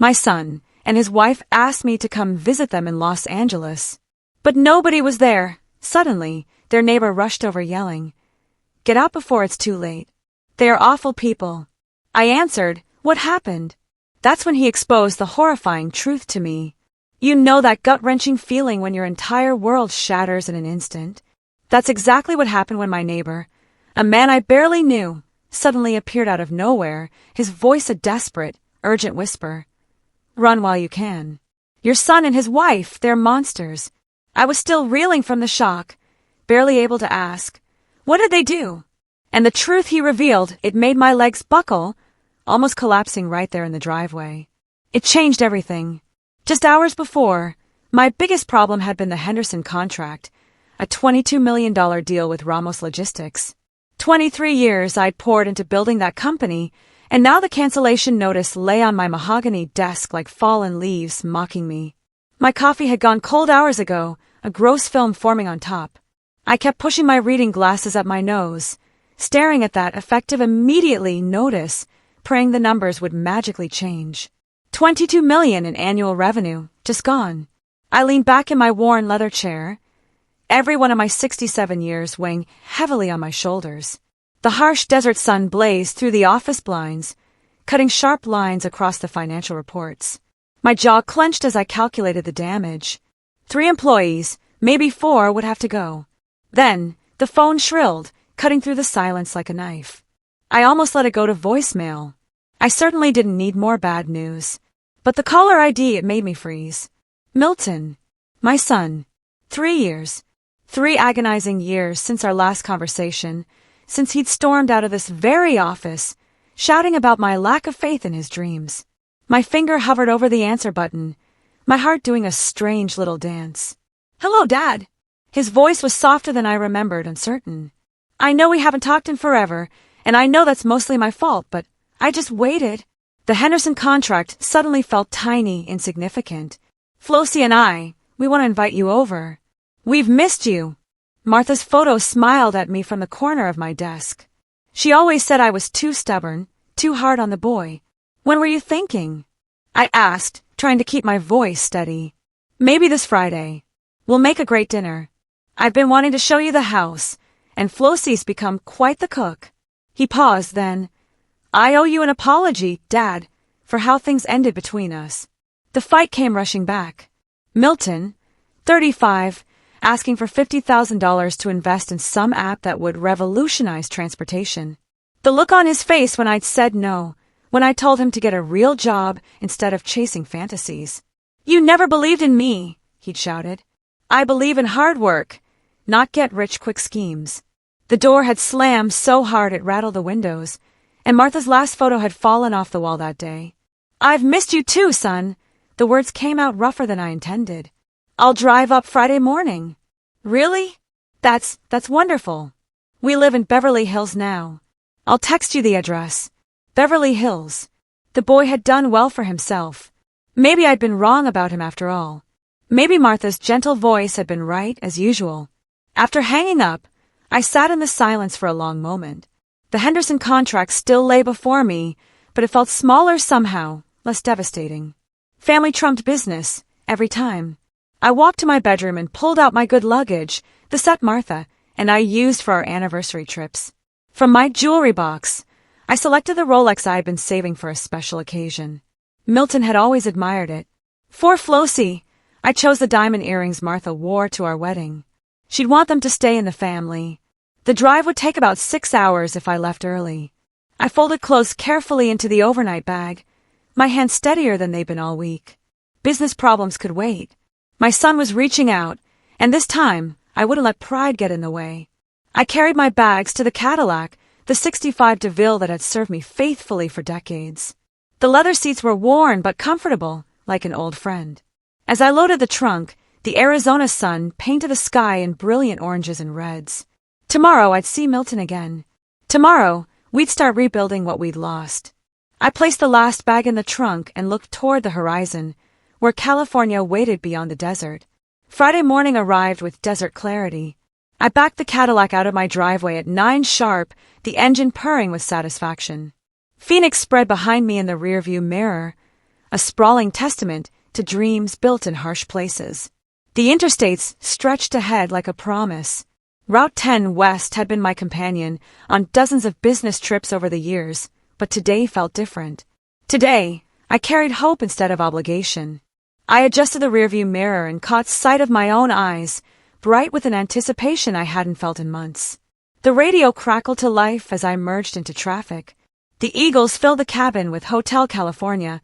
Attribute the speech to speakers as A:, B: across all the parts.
A: My son and his wife asked me to come visit them in Los Angeles. But nobody was there. Suddenly, their neighbor rushed over yelling, "Get out before it's too late. They are awful people." I answered, "What happened?" That's when he exposed the horrifying truth to me. You know that gut-wrenching feeling when your entire world shatters in an instant? That's exactly what happened when my neighbor, a man I barely knew, suddenly appeared out of nowhere, his voice a desperate, urgent whisper. "Run while you can. Your son and his wife, they're monsters." I was still reeling from the shock, barely able to ask, "What did they do?" And the truth he revealed, it made my legs buckle, almost collapsing right there in the driveway. It changed everything. Just hours before, my biggest problem had been the Henderson contract, a $22 million deal with Ramos Logistics. 23 years I'd poured into building that company, and now the cancellation notice lay on my mahogany desk like fallen leaves, mocking me. My coffee had gone cold hours ago, a gross film forming on top. I kept pushing my reading glasses up my nose, staring at that effective immediately notice, praying the numbers would magically change. 22 million in annual revenue, just gone. I leaned back in my worn leather chair, every one of my 67 years weighing heavily on my shoulders. The harsh desert sun blazed through the office blinds, cutting sharp lines across the financial reports. My jaw clenched as I calculated the damage. 3 employees, maybe 4, would have to go. Then, the phone shrilled, cutting through the silence like a knife. I almost let it go to voicemail. I certainly didn't need more bad news. But the caller ID, it made me freeze. Milton. My son. 3 years. 3 agonizing years since our last conversation, since he'd stormed out of this very office, shouting about my lack of faith in his dreams. My finger hovered over the answer button, my heart doing a strange little dance. "Hello, Dad." His voice was softer than I remembered, uncertain. "I know we haven't talked in forever, and I know that's mostly my fault, but I just waited." The Henderson contract suddenly felt tiny, insignificant. "Flossie and we want to invite you over. We've missed you." Martha's photo smiled at me from the corner of my desk. She always said I was too stubborn, too hard on the boy. "When were you thinking?" I asked, trying to keep my voice steady. "Maybe this Friday. We'll make a great dinner. I've been wanting to show you the house, and Flossie's become quite the cook." He paused then. "I owe you an apology, Dad, for how things ended between us." The fight came rushing back. Milton, 35, asking for $50,000 to invest in some app that would revolutionize transportation. The look on his face when I'd said no, when I told him to get a real job instead of chasing fantasies. "You never believed in me," he'd shouted. "I believe in hard work, not get-rich-quick schemes." The door had slammed so hard it rattled the windows, and Martha's last photo had fallen off the wall that day. "I've missed you too, son." The words came out rougher than I intended. "I'll drive up Friday morning." "Really? That's wonderful. We live in Beverly Hills now. I'll text you the address." Beverly Hills. The boy had done well for himself. Maybe I'd been wrong about him after all. Maybe Martha's gentle voice had been right, as usual. After hanging up, I sat in the silence for a long moment. The Henderson contract still lay before me, but it felt smaller somehow, less devastating. Family trumped business, every time. I walked to my bedroom and pulled out my good luggage, the set Martha and I used for our anniversary trips. From my jewelry box, I selected the Rolex I had been saving for a special occasion. Milton had always admired it. For Flossie, I chose the diamond earrings Martha wore to our wedding. She'd want them to stay in the family. The drive would take about 6 hours if I left early. I folded clothes carefully into the overnight bag, my hands steadier than they'd been all week. Business problems could wait. My son was reaching out, and this time I wouldn't let pride get in the way. I carried my bags to the Cadillac, the '65 DeVille that had served me faithfully for decades. The leather seats were worn but comfortable, like an old friend. As I loaded the trunk, the Arizona sun painted the sky in brilliant oranges and reds. Tomorrow I'd see Milton again. Tomorrow, we'd start rebuilding what we'd lost. I placed the last bag in the trunk and looked toward the horizon, where California waited beyond the desert. Friday morning arrived with desert clarity. I backed the Cadillac out of my driveway at 9 sharp, the engine purring with satisfaction. Phoenix spread behind me in the rearview mirror, a sprawling testament to dreams built in harsh places. The interstates stretched ahead like a promise. Route 10 West had been my companion on dozens of business trips over the years, but today felt different. Today, I carried hope instead of obligation. I adjusted the rearview mirror and caught sight of my own eyes, bright with an anticipation I hadn't felt in months. The radio crackled to life as I merged into traffic. The Eagles filled the cabin with Hotel California,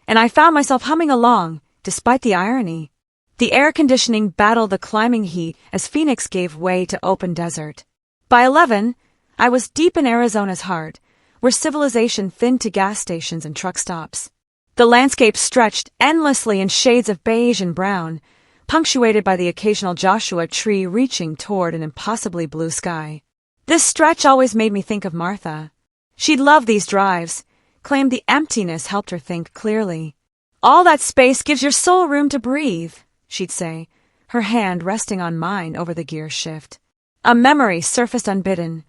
A: and I found myself humming along, despite the irony. The air conditioning battled the climbing heat as Phoenix gave way to open desert. By 11, I was deep in Arizona's heart, where civilization thinned to gas stations and truck stops. The landscape stretched endlessly in shades of beige and brown, punctuated by the occasional Joshua tree reaching toward an impossibly blue sky. This stretch always made me think of Martha. She'd loved these drives, claimed the emptiness helped her think clearly. "All that space gives your soul room to breathe," she'd say, her hand resting on mine over the gear shift. A memory surfaced unbidden.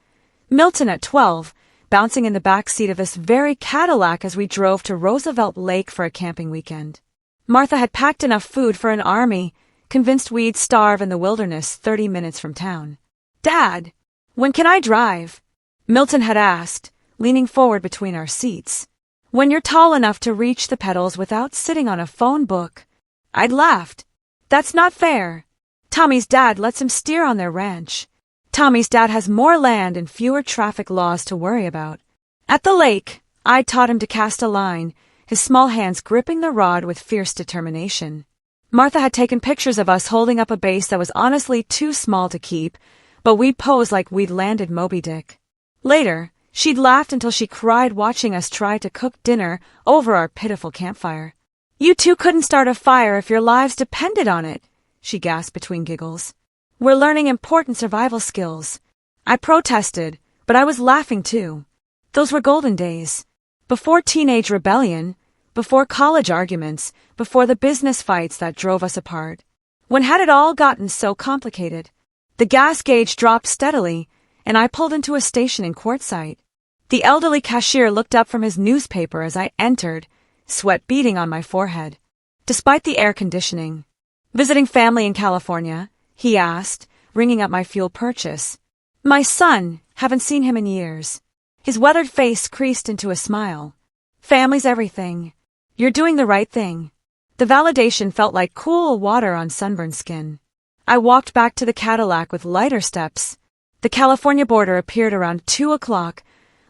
A: Milton at 12, bouncing in the back seat of this very Cadillac as we drove to Roosevelt Lake for a camping weekend. Martha had packed enough food for an army, convinced we'd starve in the wilderness 30 minutes from town. "Dad, when can I drive?" Milton had asked, leaning forward between our seats. "When you're tall enough to reach the pedals without sitting on a phone book." I'd laughed. "That's not fair. Tommy's dad lets him steer on their ranch. Tommy's dad has more land and fewer traffic laws to worry about." At the lake, I taught him to cast a line, his small hands gripping the rod with fierce determination. Martha had taken pictures of us holding up a base that was honestly too small to keep, but we'd posed like we'd landed Moby Dick. Later, she'd laughed until she cried watching us try to cook dinner over our pitiful campfire. "You two couldn't start a fire if your lives depended on it," she gasped between giggles. "We're learning important survival skills." I protested, but I was laughing too. Those were golden days. Before teenage rebellion, before college arguments, before the business fights that drove us apart. When had it all gotten so complicated? The gas gauge dropped steadily, and I pulled into a station in Quartzsite. The elderly cashier looked up from his newspaper as I entered, sweat beading on my forehead. Despite the air conditioning. "Visiting family in California?" he asked, ringing up my fuel purchase. "My son, haven't seen him in years." His weathered face creased into a smile. "Family's everything. You're doing the right thing." The validation felt like cool water on sunburned skin. I walked back to the Cadillac with lighter steps. The California border appeared around 2 o'clock,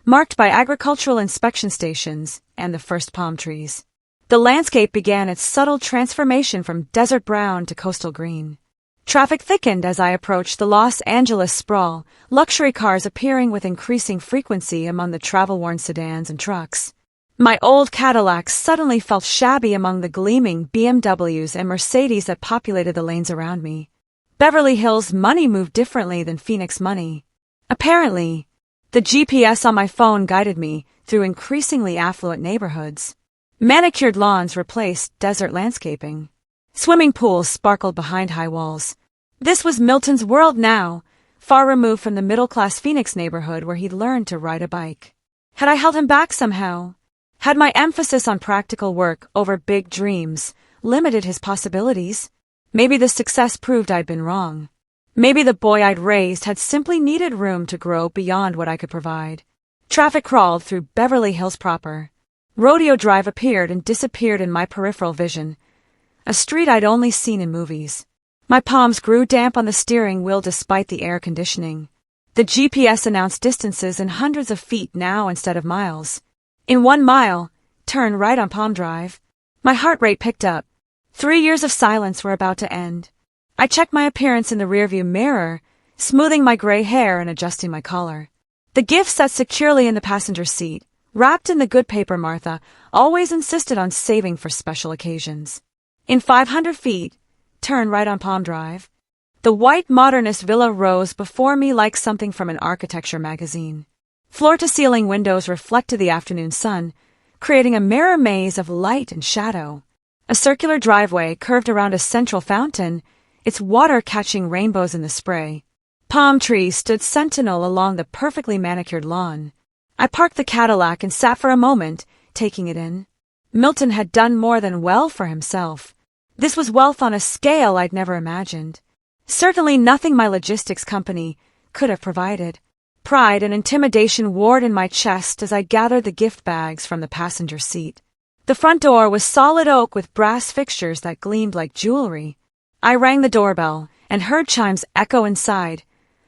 A: marked by agricultural inspection stations and the first palm trees. The landscape began its subtle transformation from desert brown to coastal green. Traffic thickened as I approached the Los Angeles sprawl, luxury cars appearing with increasing frequency among the travel-worn sedans and trucks. My old Cadillac suddenly felt shabby among the gleaming BMWs and Mercedes that populated the lanes around me. Beverly Hills money moved differently than Phoenix money. Apparently, the GPS on my phone guided me through increasingly affluent neighborhoods. Manicured lawns replaced desert landscaping. Swimming pools sparkled behind high walls. This was Milton's world now, far removed from the middle-class Phoenix neighborhood where he'd learned to ride a bike. Had I held him back somehow? Had my emphasis on practical work over big dreams limited his possibilities? Maybe the success proved I'd been wrong. Maybe the boy I'd raised had simply needed room to grow beyond what I could provide. Traffic crawled through Beverly Hills proper. Rodeo Drive appeared and disappeared in my peripheral vision, a street I'd only seen in movies. My palms grew damp on the steering wheel despite the air conditioning. The GPS announced distances in hundreds of feet now instead of miles. In 1 mile, turn right on Palm Drive. My heart rate picked up. 3 years of silence were about to end. I checked my appearance in the rearview mirror, smoothing my gray hair and adjusting my collar. The gift sat securely in the passenger seat, wrapped in the good paper Martha always insisted on saving for special occasions. In 500 feet, turn right on Palm Drive. The white modernist villa rose before me like something from an architecture magazine. Floor-to-ceiling windows reflected the afternoon sun, creating a mirror maze of light and shadow. A circular driveway curved around a central fountain, its water catching rainbows in the spray. Palm trees stood sentinel along the perfectly manicured lawn. I parked the Cadillac and sat for a moment, taking it in. Milton had done more than well for himself. This was wealth on a scale I'd never imagined. Certainly nothing my logistics company could have provided. Pride and intimidation warred in my chest as I gathered the gift bags from the passenger seat. The front door was solid oak with brass fixtures that gleamed like jewelry. I rang the doorbell and heard chimes echo inside,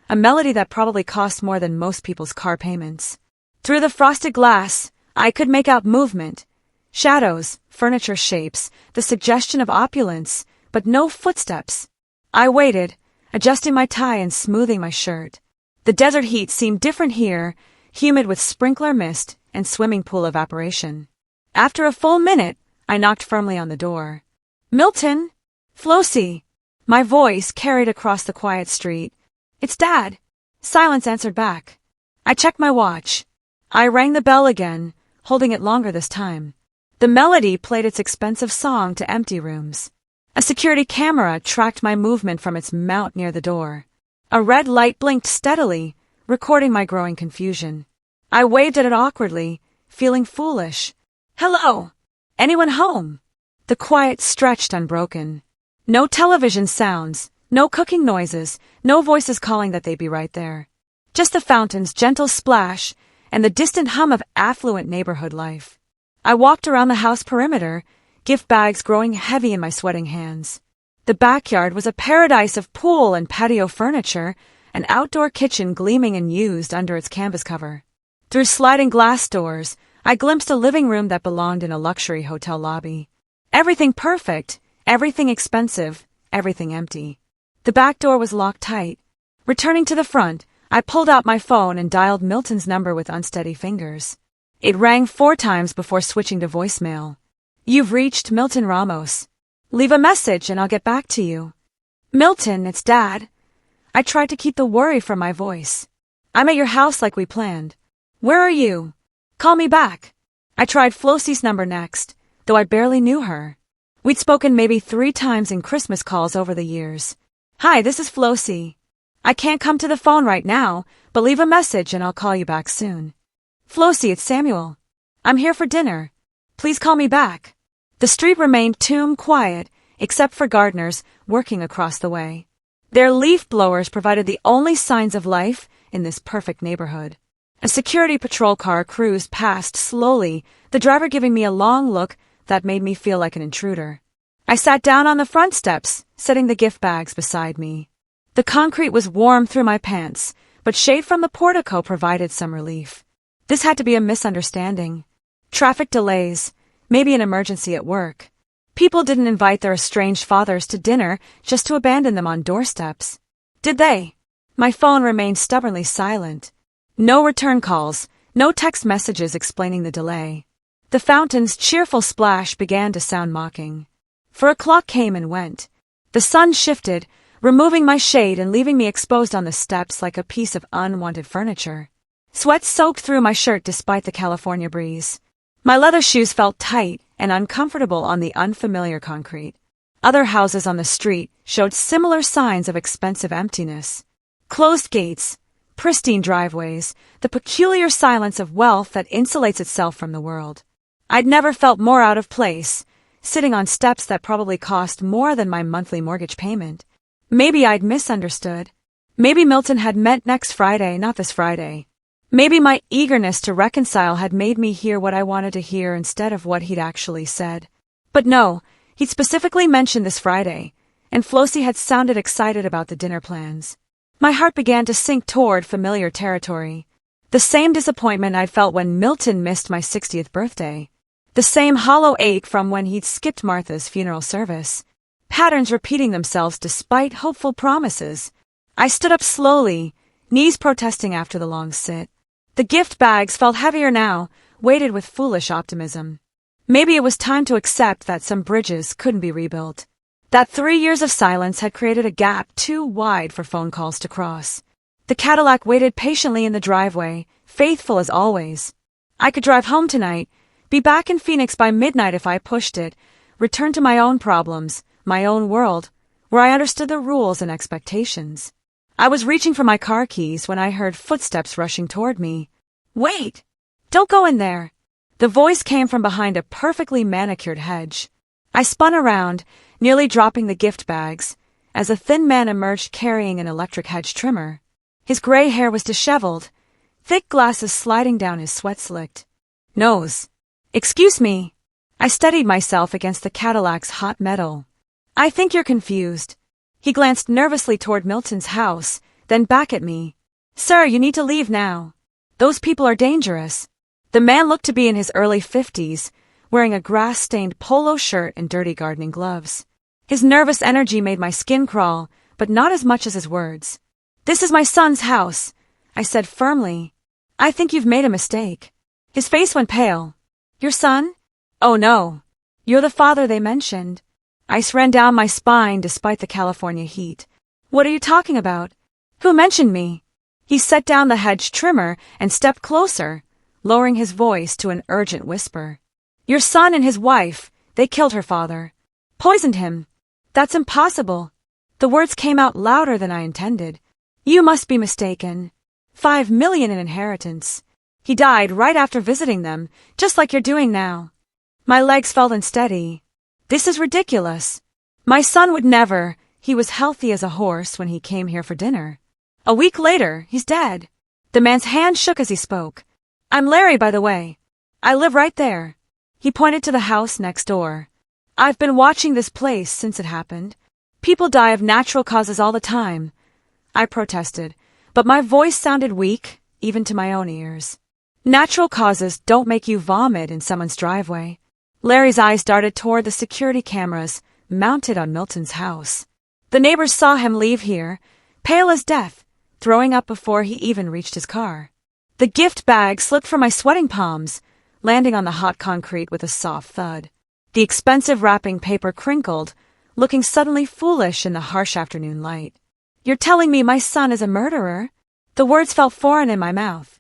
A: a melody that probably cost more than most people's car payments. Through the frosted glass, I could make out movement, shadows, furniture shapes, the suggestion of opulence, but no footsteps. I waited, adjusting my tie and smoothing my shirt. The desert heat seemed different here, humid with sprinkler mist and swimming pool evaporation. After a full minute, I knocked firmly on the door. "Milton! Flossie!" My voice carried across the quiet street. "It's Dad!" Silence answered back. I checked my watch. I rang the bell again, holding it longer this time. The melody played its expensive song to empty rooms. A security camera tracked my movement from its mount near the door. A red light blinked steadily, recording my growing confusion. I waved at it awkwardly, feeling foolish. "Hello! Anyone home?" The quiet stretched unbroken. No television sounds, no cooking noises, no voices calling that they'd be right there. Just the fountain's gentle splash and the distant hum of affluent neighborhood life. I walked around the house perimeter, gift bags growing heavy in my sweating hands. The backyard was a paradise of pool and patio furniture, an outdoor kitchen gleaming and used under its canvas cover. Through sliding glass doors, I glimpsed a living room that belonged in a luxury hotel lobby. Everything perfect, everything expensive, everything empty. The back door was locked tight. Returning to the front, I pulled out my phone and dialed Milton's number with unsteady fingers. It rang 4 times before switching to voicemail. "You've reached Milton Ramos. Leave a message and I'll get back to you." "Milton, it's Dad." I tried to keep the worry from my voice. "I'm at your house like we planned. Where are you? Call me back." I tried Flossie's number next, though I barely knew her. We'd spoken maybe 3 times in Christmas calls over the years. "Hi, this is Flossie. I can't come to the phone right now, but leave a message and I'll call you back soon." "Flossie, it's Samuel. I'm here for dinner. Please call me back." The street remained tomb quiet, except for gardeners working across the way. Their leaf blowers provided the only signs of life in this perfect neighborhood. A security patrol car cruised past slowly, the driver giving me a long look that made me feel like an intruder. I sat down on the front steps, setting the gift bags beside me. The concrete was warm through my pants, but shade from the portico provided some relief. This had to be a misunderstanding. Traffic delays, maybe an emergency at work. People didn't invite their estranged fathers to dinner just to abandon them on doorsteps. Did they? My phone remained stubbornly silent. No return calls, no text messages explaining the delay. The fountain's cheerful splash began to sound mocking. 4 o'clock came and went. The sun shifted, removing my shade and leaving me exposed on the steps like a piece of unwanted furniture. Sweat soaked through my shirt despite the California breeze. My leather shoes felt tight and uncomfortable on the unfamiliar concrete. Other houses on the street showed similar signs of expensive emptiness. Closed gates, pristine driveways, the peculiar silence of wealth that insulates itself from the world. I'd never felt more out of place, sitting on steps that probably cost more than my monthly mortgage payment. Maybe I'd misunderstood. Maybe Milton had meant next Friday, not this Friday. Maybe my eagerness to reconcile had made me hear what I wanted to hear instead of what he'd actually said. But no, he'd specifically mentioned this Friday, and Flossie had sounded excited about the dinner plans. My heart began to sink toward familiar territory. The same disappointment I'd felt when Milton missed my 60th birthday. The same hollow ache from when he'd skipped Martha's funeral service. Patterns repeating themselves despite hopeful promises. I stood up slowly, knees protesting after the long sit. The gift bags felt heavier now, weighted with foolish optimism. Maybe it was time to accept that some bridges couldn't be rebuilt. That 3 years of silence had created a gap too wide for phone calls to cross. The Cadillac waited patiently in the driveway, faithful as always. I could drive home tonight, be back in Phoenix by midnight if I pushed it, return to my own problems, my own world, where I understood the rules and expectations. I was reaching for my car keys when I heard footsteps rushing toward me. "Wait! Don't go in there!" The voice came from behind a perfectly manicured hedge. I spun around, nearly dropping the gift bags, as a thin man emerged carrying an electric hedge trimmer. His gray hair was disheveled, thick glasses sliding down his sweat-slicked nose. "Excuse me." I steadied myself against the Cadillac's hot metal. "I think you're confused." He glanced nervously toward Milton's house, then back at me. "Sir, you need to leave now. Those people are dangerous." The man looked to be in his early 50s, wearing a grass-stained polo shirt and dirty gardening gloves. His nervous energy made my skin crawl, but not as much as his words. "This is my son's house," I said firmly. "I think you've made a mistake." His face went pale. "Your son?" "Oh no. You're the father they mentioned." Ice ran down my spine despite the California heat. "What are you talking about? Who mentioned me?" He set down the hedge trimmer and stepped closer, lowering his voice to an urgent whisper. "Your son and his wife, they killed her father. Poisoned him." "That's impossible." The words came out louder than I intended. "You must be mistaken. $5 million in inheritance. He died right after visiting them, just like you're doing now." My legs felt unsteady. "This is ridiculous. My son would never. He was healthy as a horse when he came here for dinner. A week later, he's dead." The man's hand shook as he spoke. "I'm Larry, by the way. I live right there." He pointed to the house next door. "I've been watching this place since it happened. People die of natural causes all the time." I protested, but my voice sounded weak, even to my own ears. "Natural causes don't make you vomit in someone's driveway." Larry's eyes darted toward the security cameras mounted on Milton's house. "The neighbors saw him leave here, pale as death, throwing up before he even reached his car. The gift bag slipped from my sweating palms, landing on the hot concrete with a soft thud. The expensive wrapping paper crinkled, looking suddenly foolish in the harsh afternoon light. "You're telling me my son is a murderer?" The words felt foreign in my mouth.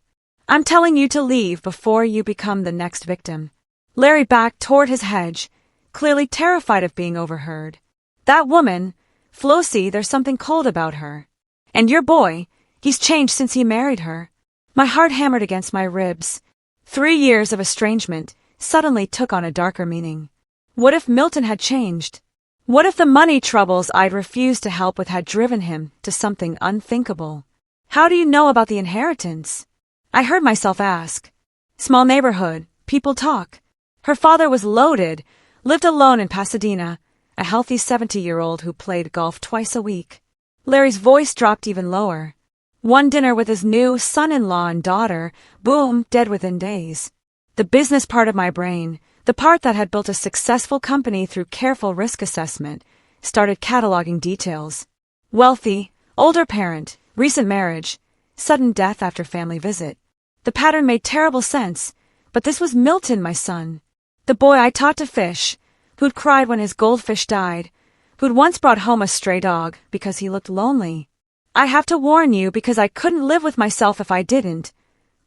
A: "I'm telling you to leave before you become the next victim." Larry backed toward his hedge, clearly terrified of being overheard. "That woman, Flossie, there's something cold about her. And your boy, he's changed since he married her." My heart hammered against my ribs. 3 years of estrangement suddenly took on a darker meaning. What if Milton had changed? What if the money troubles I'd refused to help with had driven him to something unthinkable? "How do you know about the inheritance?" I heard myself ask. "Small neighborhood, people talk. Her father was loaded, lived alone in Pasadena, a healthy 70-year-old who played golf twice a week." Larry's voice dropped even lower. "One dinner with his new son-in-law and daughter, boom, dead within days." The business part of my brain, the part that had built a successful company through careful risk assessment, started cataloging details. Wealthy, older parent, recent marriage, sudden death after family visit. The pattern made terrible sense, but this was Milton, my son. The boy I taught to fish, who'd cried when his goldfish died, who'd once brought home a stray dog because he looked lonely. "I have to warn you because I couldn't live with myself if I didn't,"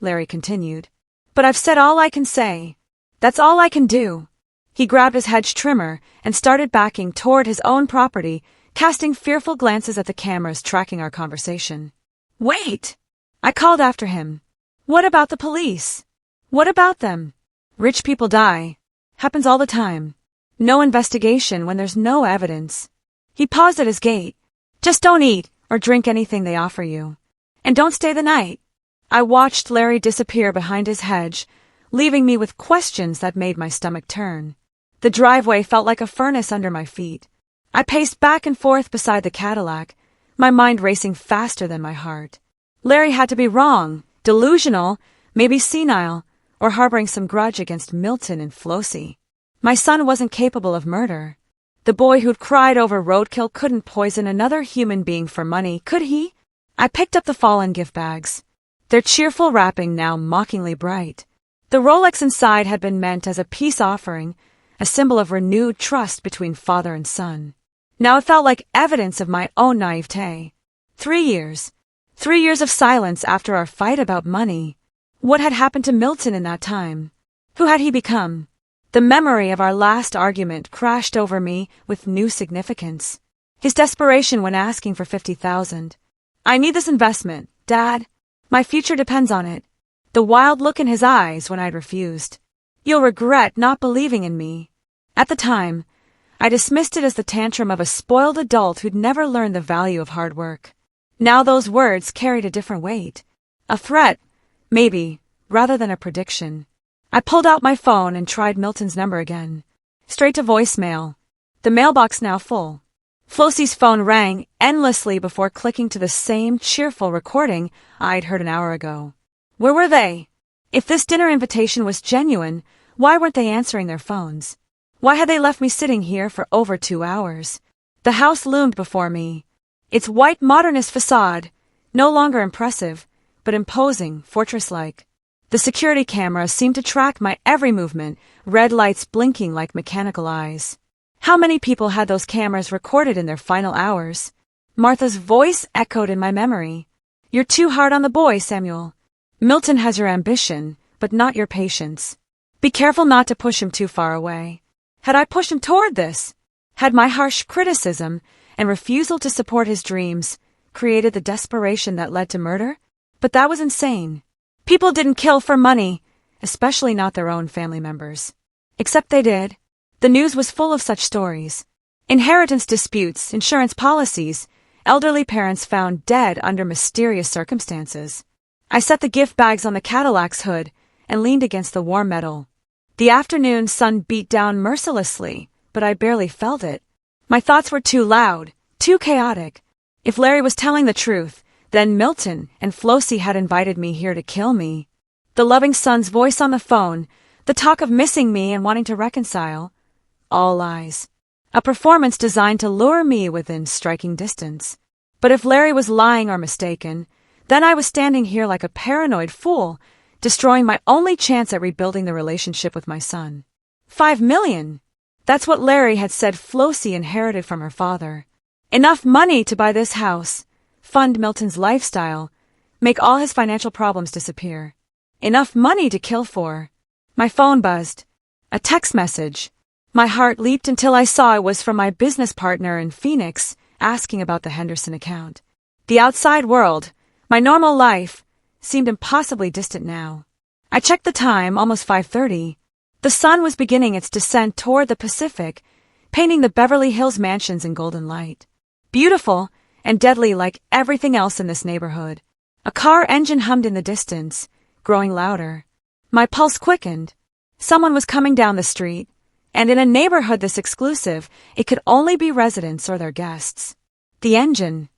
A: Larry continued. "But I've said all I can say. That's all I can do." He grabbed his hedge trimmer and started backing toward his own property, casting fearful glances at the cameras tracking our conversation. "Wait!" I called after him. "What about the police? What about them? Rich people die. Happens all the time. No investigation when there's no evidence." He paused at his gate. "Just don't eat or drink anything they offer you. And don't stay the night." I watched Larry disappear behind his hedge, leaving me with questions that made my stomach turn. The driveway felt like a furnace under my feet. I paced back and forth beside the Cadillac, my mind racing faster than my heart. Larry had to be wrong, delusional, maybe senile, or harboring some grudge against Milton and Flossie. My son wasn't capable of murder. The boy who'd cried over roadkill couldn't poison another human being for money, could he? I picked up the fallen gift bags, their cheerful wrapping now mockingly bright. The Rolex inside had been meant as a peace offering, a symbol of renewed trust between father and son. Now it felt like evidence of my own naivete. 3 years. 3 years of silence after our fight about money. What had happened to Milton in that time? Who had he become? The memory of our last argument crashed over me with new significance. His desperation when asking for $50,000. "I need this investment, Dad. My future depends on it." The wild look in his eyes when I'd refused. You'll regret not believing in me. At the time, I dismissed it as the tantrum of a spoiled adult who'd never learned the value of hard work. Now those words carried a different weight. A threat, maybe, rather than a prediction. I pulled out my phone and tried Milton's number again. Straight to voicemail. The mailbox now full. Flossie's phone rang endlessly before clicking to the same cheerful recording I'd heard an hour ago. Where were they? If this dinner invitation was genuine, why weren't they answering their phones? Why had they left me sitting here for over 2 hours? The house loomed before me. Its white modernist facade, no longer impressive, but imposing, fortress-like. The security cameras seemed to track my every movement, red lights blinking like mechanical eyes. How many people had those cameras recorded in their final hours? Martha's voice echoed in my memory. You're too hard on the boy, Samuel. Milton has your ambition, but not your patience. Be careful not to push him too far away. Had I pushed him toward this? Had my harsh criticism and refusal to support his dreams created the desperation that led to murder? But that was insane. People didn't kill for money, especially not their own family members. Except they did. The news was full of such stories. Inheritance disputes, insurance policies, elderly parents found dead under mysterious circumstances. I set the gift bags on the Cadillac's hood and leaned against the warm metal. The afternoon sun beat down mercilessly, but I barely felt it. My thoughts were too loud, too chaotic. If Larry was telling the truth, then Milton and Flossie had invited me here to kill me. The loving son's voice on the phone, the talk of missing me and wanting to reconcile. All lies. A performance designed to lure me within striking distance. But if Larry was lying or mistaken, then I was standing here like a paranoid fool, destroying my only chance at rebuilding the relationship with my son. $5 million! That's what Larry had said Flossie inherited from her father. Enough money to buy this house, fund Milton's lifestyle, make all his financial problems disappear. Enough money to kill for. My phone buzzed. A text message. My heart leaped until I saw it was from my business partner in Phoenix, asking about the Henderson account. The outside world, my normal life, seemed impossibly distant now. I checked the time, almost 5:30. The sun was beginning its descent toward the Pacific, painting the Beverly Hills mansions in golden light. Beautiful and deadly like everything else in this neighborhood. A car engine hummed in the distance, growing louder. My pulse quickened. Someone was coming down the street, and in a neighborhood this exclusive, it could only be residents or their guests. The engine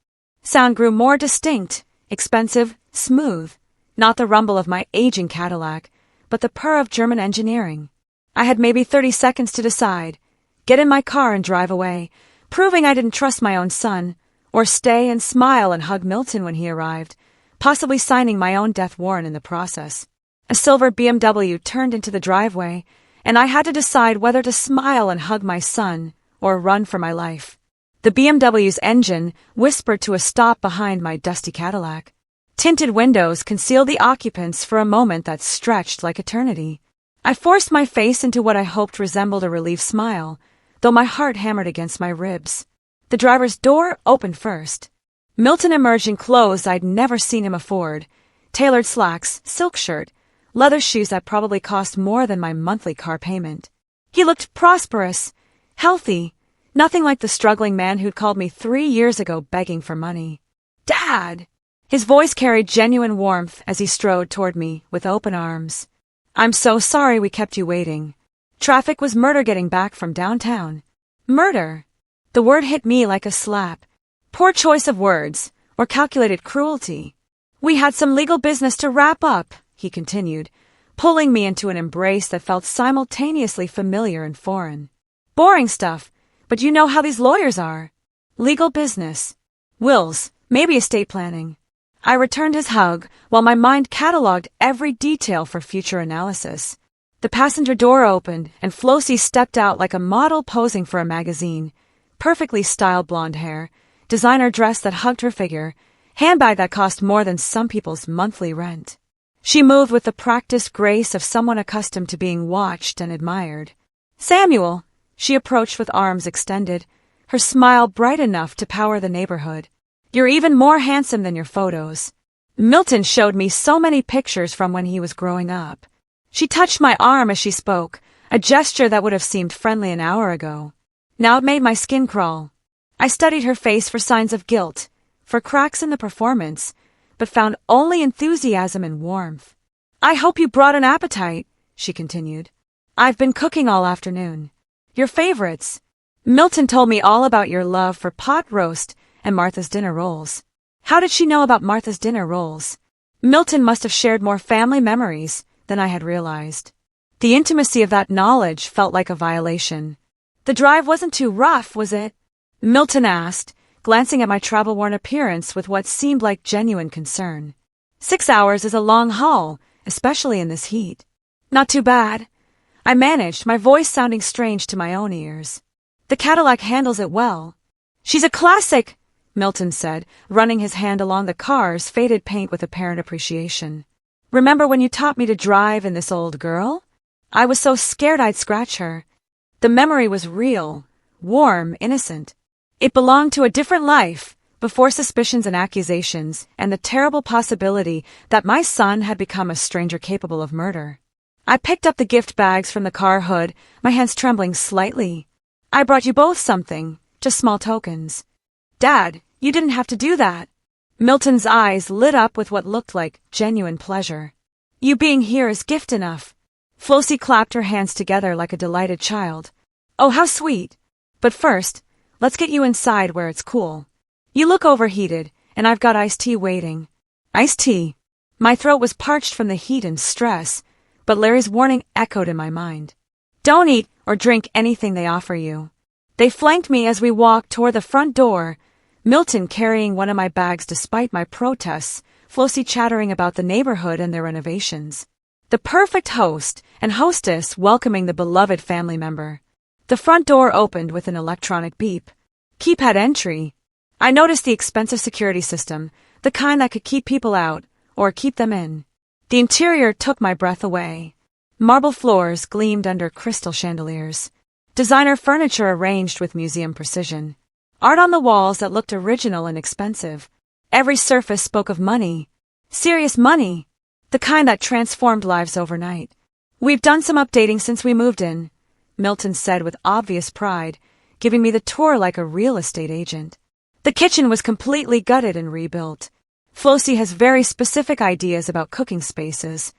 A: sound grew more distinct, expensive, smooth, not the rumble of my aging Cadillac, but the purr of German engineering. I had maybe 30 seconds to decide, get in my car and drive away, proving I didn't trust my own son, or stay and smile and hug Milton when he arrived, possibly signing my own death warrant in the process. A silver BMW turned into the driveway, and I had to decide whether to smile and hug my son or run for my life. The BMW's engine whispered to a stop behind my dusty Cadillac. Tinted windows concealed the occupants for a moment that stretched like eternity. I forced my face into what I hoped resembled a relieved smile, though my heart hammered against my ribs. The driver's door opened first. Milton emerged in clothes I'd never seen him afford. Tailored slacks, silk shirt, leather shoes that probably cost more than my monthly car payment. He looked prosperous, healthy, nothing like the struggling man who'd called me 3 years ago begging for money. Dad! His voice carried genuine warmth as he strode toward me with open arms. I'm so sorry we kept you waiting. Traffic was murder getting back from downtown. Murder! The word hit me like a slap. Poor choice of words, or calculated cruelty. We had some legal business to wrap up, he continued, pulling me into an embrace that felt simultaneously familiar and foreign. Boring stuff, but you know how these lawyers are. Legal business. Wills, maybe estate planning. I returned his hug while my mind catalogued every detail for future analysis. The passenger door opened and Flossie stepped out like a model posing for a magazine. Perfectly styled blonde hair, designer dress that hugged her figure, handbag that cost more than some people's monthly rent. She moved with the practiced grace of someone accustomed to being watched and admired. Samuel, she approached with arms extended, her smile bright enough to power the neighborhood. You're even more handsome than your photos. Milton showed me so many pictures from when he was growing up. She touched my arm as she spoke, a gesture that would have seemed friendly an hour ago. Now it made my skin crawl. I studied her face for signs of guilt, for cracks in the performance, but found only enthusiasm and warmth. "I hope you brought an appetite," she continued. "I've been cooking all afternoon. Your favorites. Milton told me all about your love for pot roast and Martha's dinner rolls." How did she know about Martha's dinner rolls? Milton must have shared more family memories than I had realized. The intimacy of that knowledge felt like a violation. "The drive wasn't too rough, was it?" Milton asked, glancing at my travel-worn appearance with what seemed like genuine concern. 6 hours is a long haul, especially in this heat. "Not too bad," I managed, my voice sounding strange to my own ears. "The Cadillac handles it well." "She's a classic," Milton said, running his hand along the car's faded paint with apparent appreciation. "Remember when you taught me to drive in this old girl? I was so scared I'd scratch her." The memory was real, warm, innocent. It belonged to a different life, before suspicions and accusations, and the terrible possibility that my son had become a stranger capable of murder. I picked up the gift bags from the car hood, my hands trembling slightly. "I brought you both something, just small tokens." "Dad, you didn't have to do that." Milton's eyes lit up with what looked like genuine pleasure. "You being here is gift enough." Flossie clapped her hands together like a delighted child. "Oh, how sweet. But first, let's get you inside where it's cool. You look overheated, and I've got iced tea waiting." Iced tea. My throat was parched from the heat and stress, but Larry's warning echoed in my mind. "Don't eat or drink anything they offer you." They flanked me as we walked toward the front door, Milton carrying one of my bags despite my protests, Flossie chattering about the neighborhood and their renovations. The perfect host and hostess welcoming the beloved family member. The front door opened with an electronic beep. "Keypad entry." I noticed the expensive security system, the kind that could keep people out or keep them in. The interior took my breath away. Marble floors gleamed under crystal chandeliers. Designer furniture arranged with museum precision. Art on the walls that looked original and expensive. Every surface spoke of money. Serious money. The kind that transformed lives overnight. "We've done some updating since we moved in," Milton said with obvious pride, giving me the tour like a real estate agent. The kitchen was completely gutted and rebuilt. Flossie has very specific ideas about cooking spaces.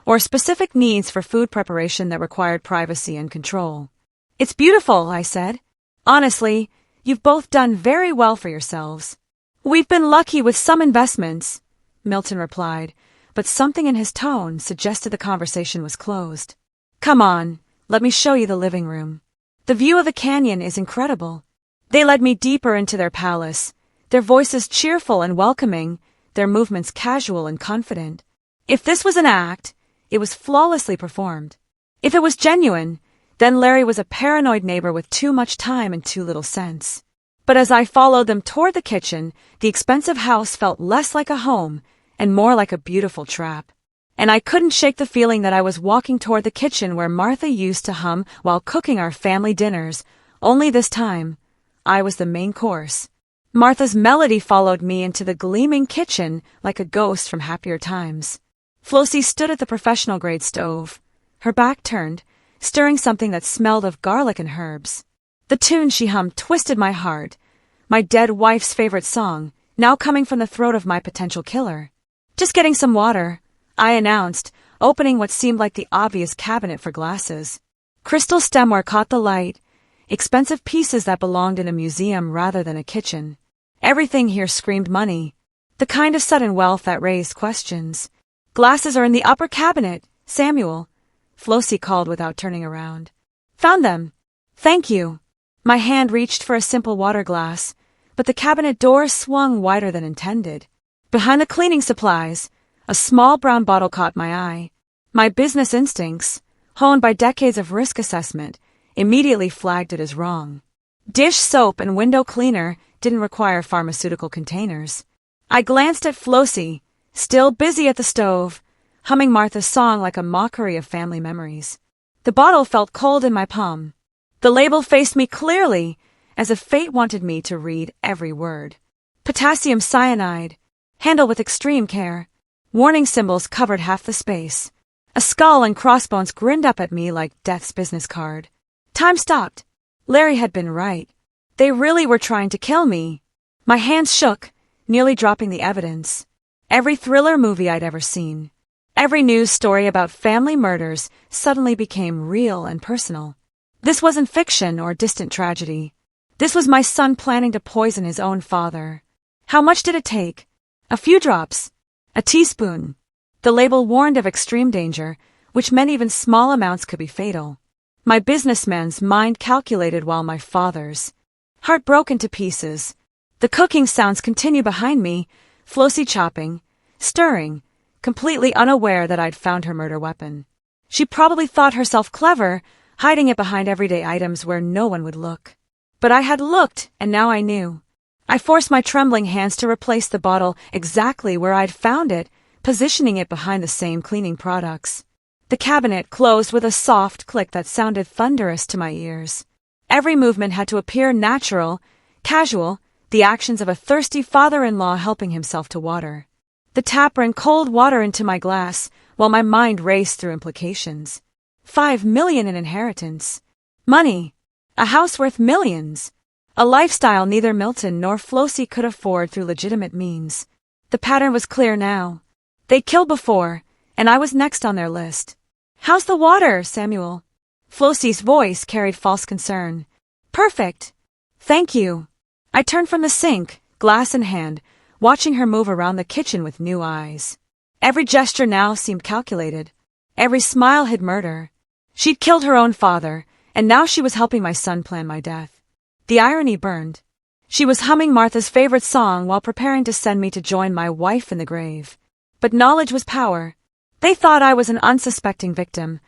A: Or specific needs for food preparation that required privacy and control. "It's beautiful," I said. "Honestly, you've both done very well for yourselves." "We've been lucky with some investments," Milton replied, but something in his tone suggested the conversation was closed. "Come on, let me show you the living room. The view of the canyon is incredible." They led me deeper into their palace, their voices cheerful and welcoming, their movements casual and confident. If this was an act, it was flawlessly performed. If it was genuine, then Larry was a paranoid neighbor with too much time and too little sense. But as I followed them toward the kitchen, the expensive house felt less like a home and more like a beautiful trap. And I couldn't shake the feeling that I was walking toward the kitchen where Martha used to hum while cooking our family dinners, only this time, I was the main course. Martha's melody followed me into the gleaming kitchen like a ghost from happier times. Flossie stood at the professional-grade stove, her back turned, stirring something that smelled of garlic and herbs. The tune she hummed twisted my heart, my dead wife's favorite song, now coming from the throat of my potential killer. "Just getting some water," I announced, opening what seemed like the obvious cabinet for glasses. Crystal stemware caught the light, expensive pieces that belonged in a museum rather than a kitchen. Everything here screamed money, the kind of sudden wealth that raised questions. "Glasses are in the upper cabinet, Samuel," Flossie called without turning around. "Found them." "Thank you." My hand reached for a simple water glass, but the cabinet door swung wider than intended. Behind the cleaning supplies, a small brown bottle caught my eye. My business instincts, honed by decades of risk assessment, immediately flagged it as wrong. Dish soap and window cleaner didn't require pharmaceutical containers. I glanced at Flossie, still busy at the stove, humming Martha's song like a mockery of family memories. The bottle felt cold in my palm. The label faced me clearly, as if fate wanted me to read every word. Potassium cyanide. Handle with extreme care. Warning symbols covered half the space. A skull and crossbones grinned up at me like death's business card. Time stopped. Larry had been right. They really were trying to kill me. My hands shook, nearly dropping the evidence. Every thriller movie I'd ever seen, every news story about family murders suddenly became real and personal. This wasn't fiction or distant tragedy. This was my son planning to poison his own father. How much did it take? A few drops. A teaspoon. The label warned of extreme danger, which meant even small amounts could be fatal. My businessman's mind calculated while my father's. Heart broke into pieces. The cooking sounds continue behind me, Flossie chopping, stirring, completely unaware that I'd found her murder weapon. She probably thought herself clever, hiding it behind everyday items where no one would look. But I had looked, and now I knew. I forced my trembling hands to replace the bottle exactly where I'd found it, positioning it behind the same cleaning products. The cabinet closed with a soft click that sounded thunderous to my ears. Every movement had to appear natural, casual, the actions of a thirsty father-in-law helping himself to water. The tap ran cold water into my glass, while my mind raced through implications. $5 million in inheritance. Money. A house worth millions. A lifestyle neither Milton nor Flossie could afford through legitimate means. The pattern was clear now. They'd killed before, and I was next on their list. "How's the water, Samuel?" Flossie's voice carried false concern. "Perfect. Thank you." I turned from the sink, glass in hand, watching her move around the kitchen with new eyes. Every gesture now seemed calculated. Every smile hid murder. She'd killed her own father, and now she was helping my son plan my death. The irony burned. She was humming Martha's favorite song while preparing to send me to join my wife in the grave. But knowledge was power. They thought I was an unsuspecting victim,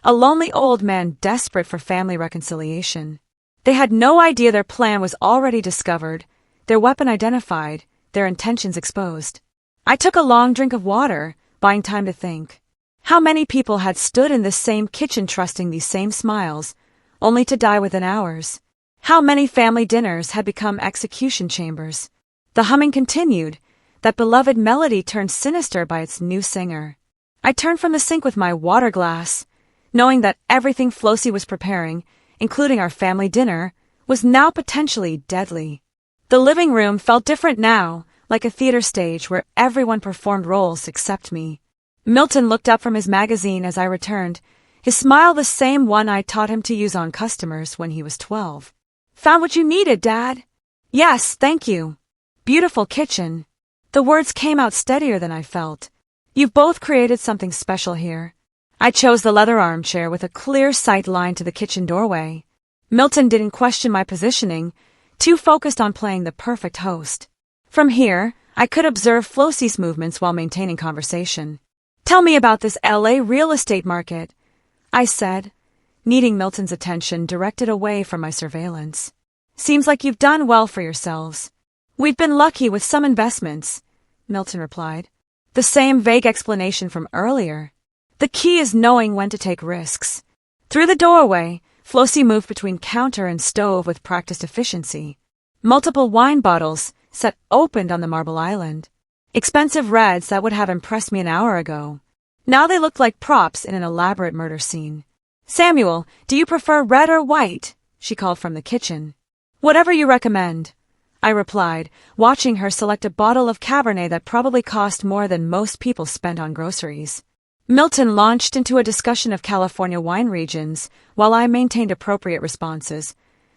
A: a lonely old man desperate for family reconciliation. They had no idea their plan was already discovered, their weapon identified, their intentions exposed. I took a long drink of water, buying time to think. How many people had stood in this same kitchen trusting these same smiles, only to die within hours? How many family dinners had become execution chambers? The humming continued, that beloved melody turned sinister by its new singer. I turned from the sink with my water glass, knowing that everything Flossie was preparing, including our family dinner, was now potentially deadly. The living room felt different now, like a theater stage where everyone performed roles except me. Milton looked up from his magazine as I returned, his smile the same one I taught him to use on customers when he was 12. "Found what you needed, Dad?" "Yes, thank you." "Beautiful kitchen." The words came out steadier than I felt. "You've both created something special here." I chose the leather armchair with a clear sight line to the kitchen doorway. Milton didn't question my positioning, too focused on playing the perfect host. From here, I could observe Flossie's movements while maintaining conversation. "Tell me about this LA real estate market," I said, needing Milton's attention directed away from my surveillance. "Seems like you've done well for yourselves." "We've been lucky with some investments," Milton replied. The same vague explanation from earlier. The key is knowing when to take risks. Through the doorway, Flossie moved between counter and stove with practiced efficiency. Multiple wine bottles set opened on the marble island. Expensive reds that would have impressed me an hour ago. Now they looked like props in an elaborate murder scene. "Samuel, do you prefer red or white?" she called from the kitchen. "Whatever you recommend," I replied, watching her select a bottle of Cabernet that probably cost more than most people spent on groceries. Milton launched into a discussion of California wine regions, while I maintained appropriate responses.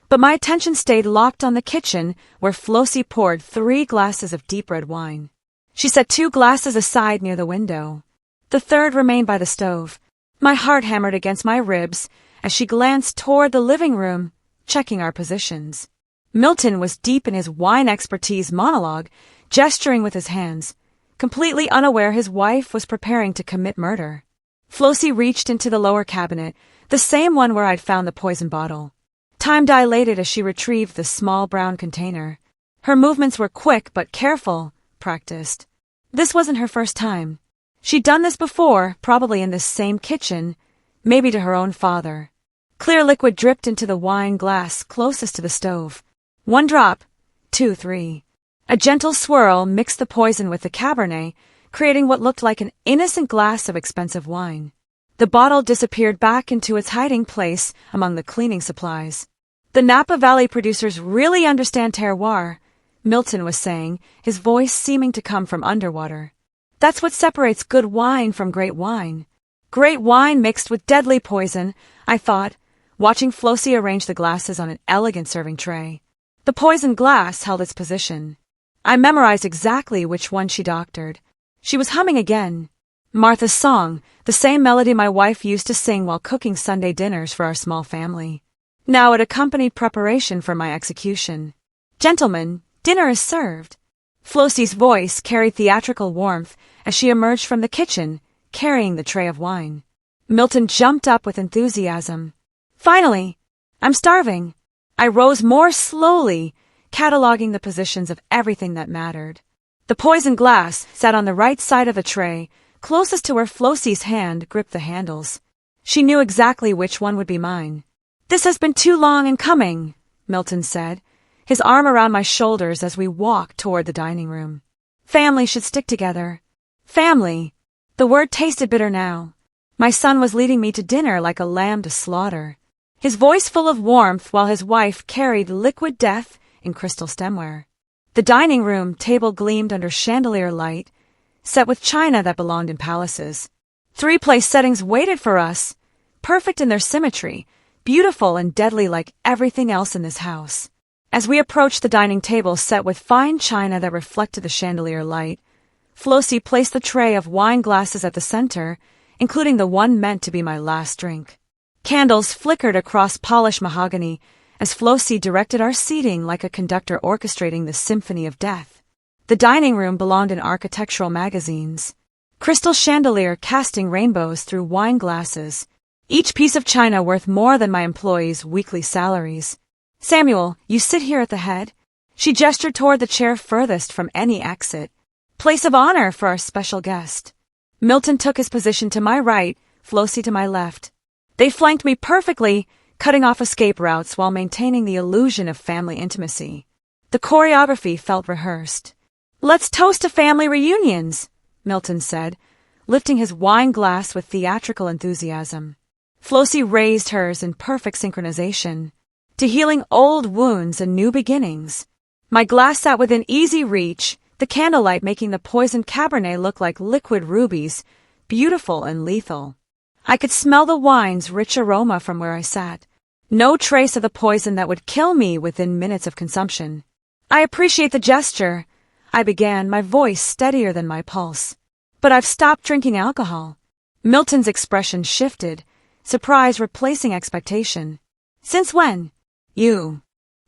A: But my attention stayed locked on the kitchen, where Flossie poured 3 glasses of deep red wine. She set 2 glasses aside near the window. The third remained by the stove. My heart hammered against my ribs as she glanced toward the living room, checking our positions. Milton was deep in his wine expertise monologue, gesturing with his hands, completely unaware his wife was preparing to commit murder. Flossie reached into the lower cabinet, the same one where I'd found the poison bottle. Time dilated as she retrieved the small brown container. Her movements were quick but careful, practiced. This wasn't her first time. She'd done this before, probably in this same kitchen, maybe to her own father. Clear liquid dripped into the wine glass closest to the stove. 1 drop, 2, 3. A gentle swirl mixed the poison with the Cabernet, creating what looked like an innocent glass of expensive wine. The bottle disappeared back into its hiding place among the cleaning supplies. The Napa Valley producers really understand terroir, Milton was saying, his voice seeming to come from underwater. That's what separates good wine from great wine. Great wine mixed with deadly poison, I thought, watching Flossie arrange the glasses on an elegant serving tray. The poisoned glass held its position. I memorized exactly which one she doctored. She was humming again. Martha's song, the same melody my wife used to sing while cooking Sunday dinners for our small family. Now it accompanied preparation for my execution. Gentlemen, dinner is served. Flossie's voice carried theatrical warmth as she emerged from the kitchen, carrying the tray of wine. Milton jumped up with enthusiasm. Finally! I'm starving. I rose more slowly, cataloging the positions of everything that mattered. The poisoned glass sat on the right side of the tray, closest to where Flossie's hand gripped the handles. She knew exactly which one would be mine. This has been too long in coming, Milton said, his arm around my shoulders as we walked toward the dining room. Family should stick together. Family. The word tasted bitter now. My son was leading me to dinner like a lamb to slaughter, his voice full of warmth while his wife carried liquid death in crystal stemware. The dining room table gleamed under chandelier light, set with china that belonged in palaces. 3 place settings waited for us, perfect in their symmetry, beautiful and deadly like everything else in this house. As we approached the dining table set with fine china that reflected the chandelier light, Flossie placed the tray of wine glasses at the center, including the one meant to be my last drink. Candles flickered across polished mahogany as Flossie directed our seating like a conductor orchestrating the symphony of death. The dining room belonged in architectural magazines. Crystal chandelier casting rainbows through wine glasses, each piece of china worth more than my employees' weekly salaries. Samuel, you sit here at the head. She gestured toward the chair furthest from any exit. Place of honor for our special guest. Milton took his position to my right, Flossie to my left. They flanked me perfectly, cutting off escape routes while maintaining the illusion of family intimacy. The choreography felt rehearsed. Let's toast to family reunions, Milton said, lifting his wine glass with theatrical enthusiasm. Flossie raised hers in perfect synchronization. To healing old wounds and new beginnings. My glass sat within easy reach, the candlelight making the poisoned Cabernet look like liquid rubies, beautiful and lethal. I could smell the wine's rich aroma from where I sat. No trace of the poison that would kill me within minutes of consumption. I appreciate the gesture, I began, my voice steadier than my pulse. But I've stopped drinking alcohol. Milton's expression shifted, surprise replacing expectation. Since when? You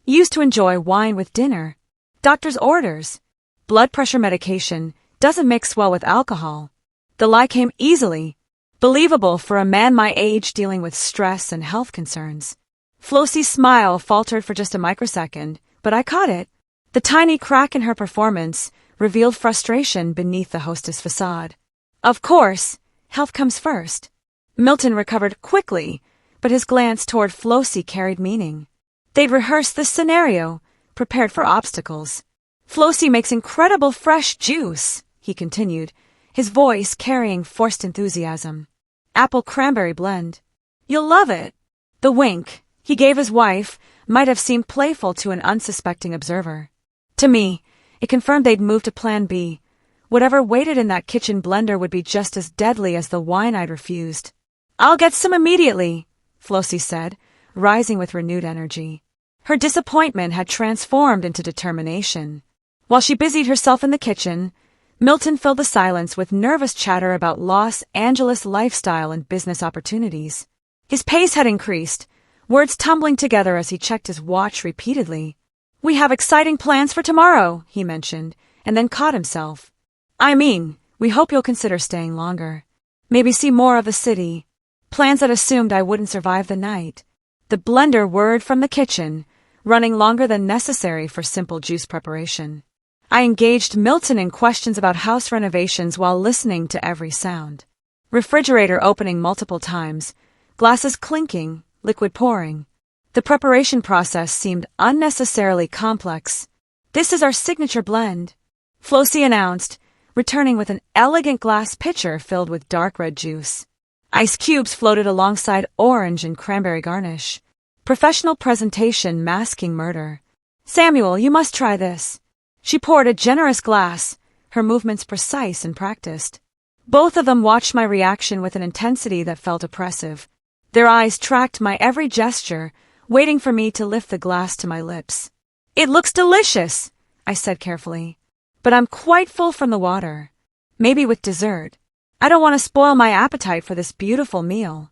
A: used to enjoy wine with dinner. Doctor's orders. Blood pressure medication doesn't mix well with alcohol. The lie came easily. Believable for a man my age dealing with stress and health concerns. Flossie's smile faltered for just a microsecond, but I caught it. The tiny crack in her performance revealed frustration beneath the hostess facade. Of course, health comes first. Milton recovered quickly, but his glance toward Flossie carried meaning. They'd rehearsed this scenario, prepared for obstacles. Flossie makes incredible fresh juice, he continued, his voice carrying forced enthusiasm. Apple cranberry blend. You'll love it. The wink he gave his wife might have seemed playful to an unsuspecting observer. To me, it confirmed they'd moved to Plan B. Whatever waited in that kitchen blender would be just as deadly as the wine I'd refused. I'll get some immediately, Flossie said, rising with renewed energy. Her disappointment had transformed into determination. While she busied herself in the kitchen, Milton filled the silence with nervous chatter about Los Angeles lifestyle and business opportunities. His pace had increased, words tumbling together as he checked his watch repeatedly. We have exciting plans for tomorrow, he mentioned, and then caught himself. I mean, we hope you'll consider staying longer. Maybe see more of the city. Plans that assumed I wouldn't survive the night. The blender whirred from the kitchen, running longer than necessary for simple juice preparation. I engaged Milton in questions about house renovations while listening to every sound. Refrigerator opening multiple times, glasses clinking, liquid pouring. The preparation process seemed unnecessarily complex. This is our signature blend, Flossie announced, returning with an elegant glass pitcher filled with dark red juice. Ice cubes floated alongside orange and cranberry garnish. Professional presentation masking murder. "Samuel, you must try this." She poured a generous glass, her movements precise and practiced. Both of them watched my reaction with an intensity that felt oppressive. Their eyes tracked my every gesture, waiting for me to lift the glass to my lips. "It looks delicious," I said carefully. "But I'm quite full from the water. Maybe with dessert. I don't want to spoil my appetite for this beautiful meal."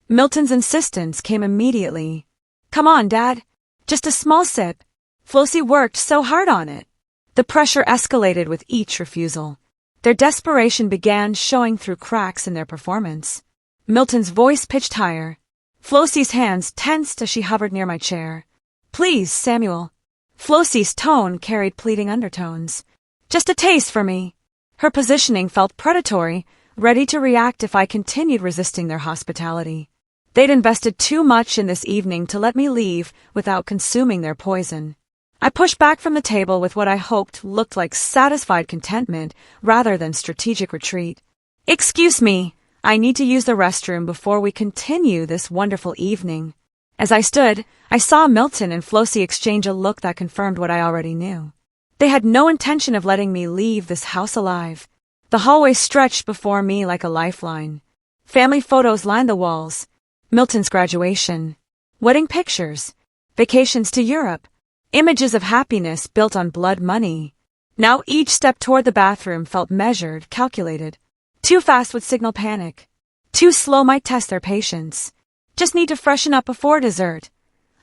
A: Milton's insistence came immediately. "Come on, Dad. Just a small sip. Flossie worked so hard on it." The pressure escalated with each refusal. Their desperation began showing through cracks in their performance. Milton's voice pitched higher. Flossie's hands tensed as she hovered near my chair. "Please, Samuel." Flossie's tone carried pleading undertones. "Just a taste for me." Her positioning felt predatory, ready to react if I continued resisting their hospitality. They'd invested too much in this evening to let me leave without consuming their poison. I pushed back from the table with what I hoped looked like satisfied contentment rather than strategic retreat. "Excuse me, I need to use the restroom before we continue this wonderful evening." As I stood, I saw Milton and Flossie exchange a look that confirmed what I already knew. They had no intention of letting me leave this house alive. The hallway stretched before me like a lifeline. Family photos lined the walls. Milton's graduation, wedding pictures, vacations to Europe, images of happiness built on blood money. Now each step toward the bathroom felt measured, calculated. Too fast would signal panic. Too slow might test their patience. "Just need to freshen up before dessert."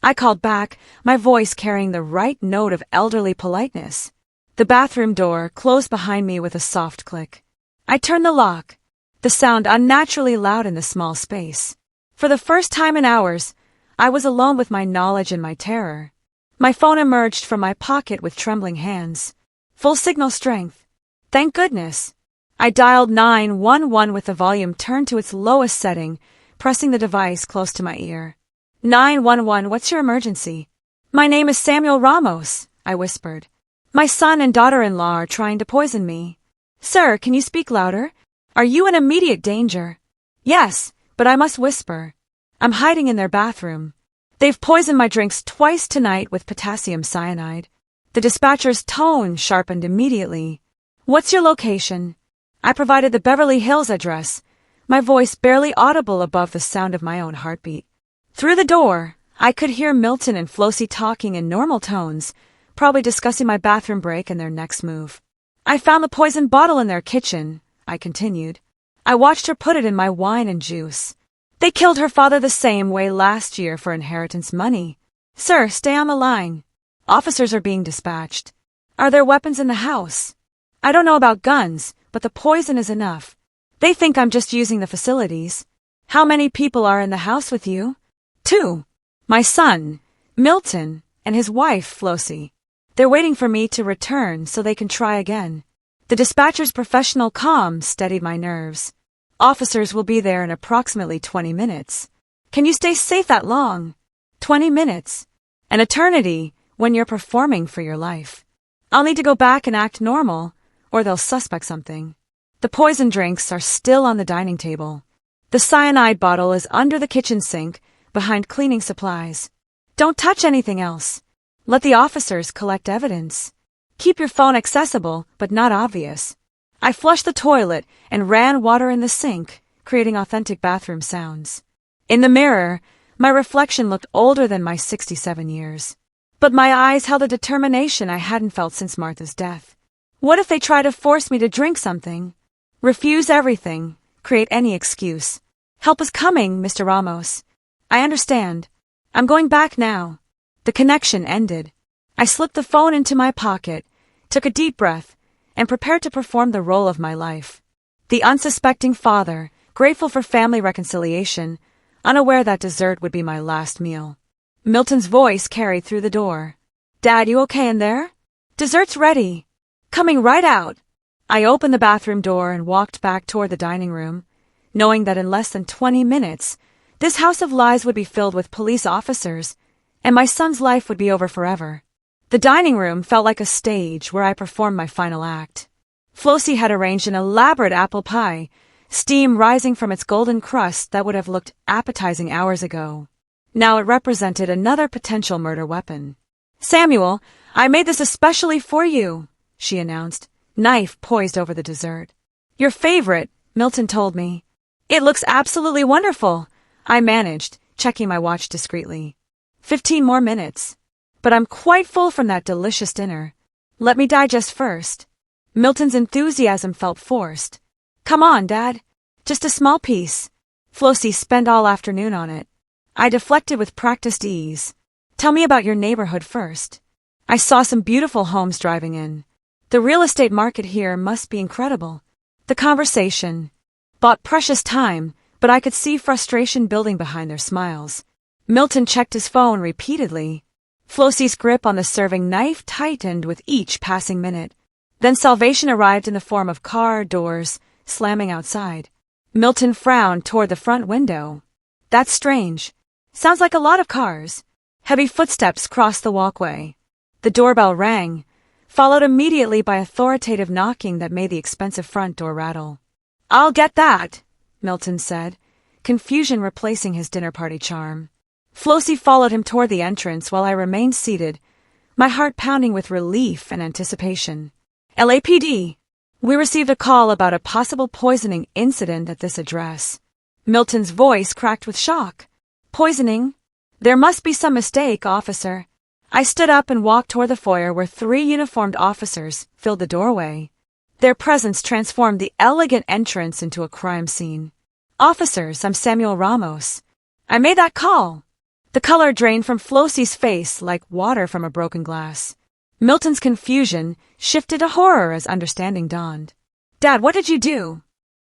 A: I called back, my voice carrying the right note of elderly politeness. The bathroom door closed behind me with a soft click. I turned the lock, the sound unnaturally loud in the small space. For the first time in hours, I was alone with my knowledge and my terror. My phone emerged from my pocket with trembling hands. Full signal strength. Thank goodness. I dialed 911 with the volume turned to its lowest setting, pressing the device close to my ear. 911, what's your emergency? "My name is Samuel Ramos," I whispered. "My son and daughter-in-law are trying to poison me." "Sir, can you speak louder? Are you in immediate danger?" "Yes, but I must whisper. I'm hiding in their bathroom. They've poisoned my drinks twice tonight with potassium cyanide." The dispatcher's tone sharpened immediately. "What's your location?" I provided the Beverly Hills address, my voice barely audible above the sound of my own heartbeat. Through the door, I could hear Milton and Flossie talking in normal tones, probably discussing my bathroom break and their next move. "I found the poison bottle in their kitchen," I continued. "I watched her put it in my wine and juice. They killed her father the same way last year for inheritance money." "Sir, stay on the line. Officers are being dispatched." "Are there weapons in the house?" "I don't know about guns, but the poison is enough. They think I'm just using the facilities." "How many people are in the house with you?" "2. My son, Milton, and his wife, Flossie. They're waiting for me to return so they can try again." The dispatcher's professional calm steadied my nerves. "Officers will be there in approximately 20 minutes. Can you stay safe that long?" 20 minutes. An eternity when you're performing for your life. I'll need to go back and act normal, or they'll suspect something. The poison drinks are still on the dining table. The cyanide bottle is under the kitchen sink, behind cleaning supplies. Don't touch anything else. Let the officers collect evidence. Keep your phone accessible, but not obvious. I flushed the toilet and ran water in the sink, creating authentic bathroom sounds. In the mirror, my reflection looked older than my 67 years. But my eyes held a determination I hadn't felt since Martha's death. What if they try to force me to drink something? Refuse everything, create any excuse. "Help is coming, Mr. Ramos." "I understand. I'm going back now." The connection ended. I slipped the phone into my pocket, took a deep breath, and prepared to perform the role of my life. The unsuspecting father, grateful for family reconciliation, unaware that dessert would be my last meal. Milton's voice carried through the door. "Dad, you okay in there?" "Dessert's ready. Coming right out." I opened the bathroom door and walked back toward the dining room, knowing that in less than 20 minutes, this house of lies would be filled with police officers, and my son's life would be over forever. The dining room felt like a stage where I performed my final act. Flossie had arranged an elaborate apple pie, steam rising from its golden crust that would have looked appetizing hours ago. Now it represented another potential murder weapon. "Samuel, I made this especially for you," she announced, knife poised over the dessert. "Your favorite," Milton told me. "It looks absolutely wonderful," I managed, checking my watch discreetly. 15 more minutes. But I'm quite full from that delicious dinner. Let me digest first. Milton's enthusiasm felt forced. "Come on, Dad. Just a small piece." Flossie spent all afternoon on it. I deflected with practiced ease. "Tell me about your neighborhood first." I saw some beautiful homes driving in. The real estate market here must be incredible. The conversation bought precious time, but I could see frustration building behind their smiles. Milton checked his phone repeatedly. Flossie's grip on the serving knife tightened with each passing minute. Then salvation arrived in the form of car doors slamming outside. Milton frowned toward the front window. "That's strange. Sounds like a lot of cars." Heavy footsteps crossed the walkway. The doorbell rang, followed immediately by authoritative knocking that made the expensive front door rattle. "I'll get that," Milton said, confusion replacing his dinner party charm. Flossie followed him toward the entrance while I remained seated, my heart pounding with relief and anticipation. "LAPD. We received a call about a possible poisoning incident at this address." Milton's voice cracked with shock. "Poisoning? There must be some mistake, officer." I stood up and walked toward the foyer where 3 uniformed officers filled the doorway. Their presence transformed the elegant entrance into a crime scene. "Officers, I'm Samuel Ramos. I made that call." The color drained from Flossie's face like water from a broken glass. Milton's confusion shifted to horror as understanding dawned. "Dad, what did you do?"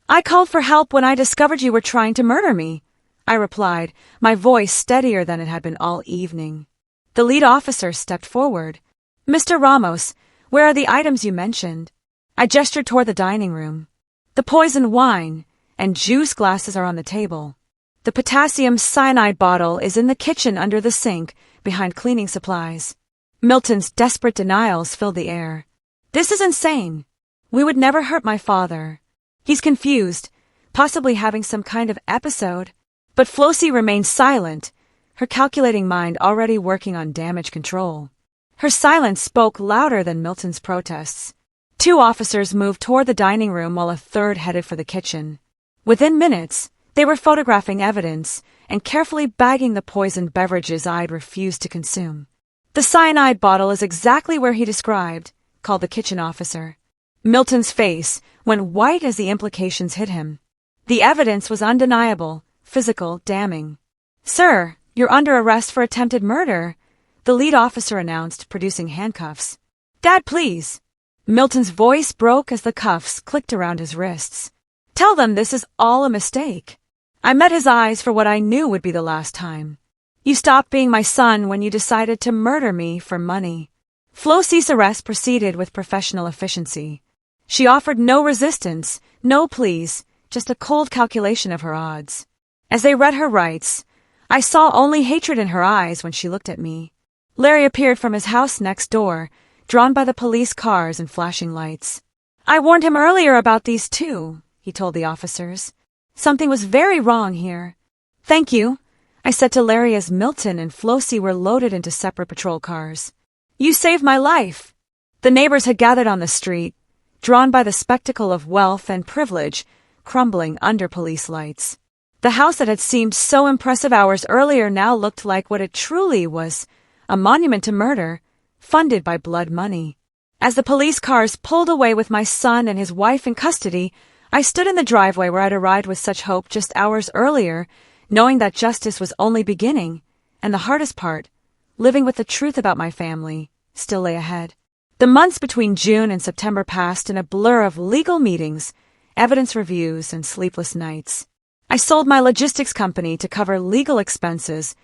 A: "I called for help when I discovered you were trying to murder me," I replied, my voice steadier than it had been all evening. The lead officer stepped forward. "Mr. Ramos, where are the items you mentioned?" I gestured toward the dining room. "The poisoned wine and juice glasses are on the table. The potassium cyanide bottle is in the kitchen under the sink, behind cleaning supplies." Milton's desperate denials filled the air. "This is insane. We would never hurt my father. He's confused, possibly having some kind of episode." But Flossie remained silent, her calculating mind already working on damage control. Her silence spoke louder than Milton's protests. 2 officers moved toward the dining room while a third headed for the kitchen. Within minutes, they were photographing evidence and carefully bagging the poisoned beverages I'd refused to consume. "The cyanide bottle is exactly where he described," called the kitchen officer. Milton's face went white as the implications hit him. The evidence was undeniable, physical, damning. "Sir, you're under arrest for attempted murder," the lead officer announced, producing handcuffs. "Dad, please." Milton's voice broke as the cuffs clicked around his wrists. "Tell them this is all a mistake." I met his eyes for what I knew would be the last time. "You stopped being my son when you decided to murder me for money." Flossie's arrest proceeded with professional efficiency. She offered no resistance, no pleas, just a cold calculation of her odds. As they read her rights, I saw only hatred in her eyes when she looked at me. Larry appeared from his house next door, drawn by the police cars and flashing lights. "I warned him earlier about these too," he told the officers. "Something was very wrong here." "Thank you," I said to Larry as Milton and Flossie were loaded into separate patrol cars. "You saved my life." The neighbors had gathered on the street, drawn by the spectacle of wealth and privilege crumbling under police lights. The house that had seemed so impressive hours earlier now looked like what it truly was, a monument to murder, funded by blood money. As the police cars pulled away with my son and his wife in custody, I stood in the driveway where I'd arrived with such hope just hours earlier, knowing that justice was only beginning, and the hardest part, living with the truth about my family, still lay ahead. The months between June and September passed in a blur of legal meetings, evidence reviews, and sleepless nights. I sold my logistics company to cover legal expenses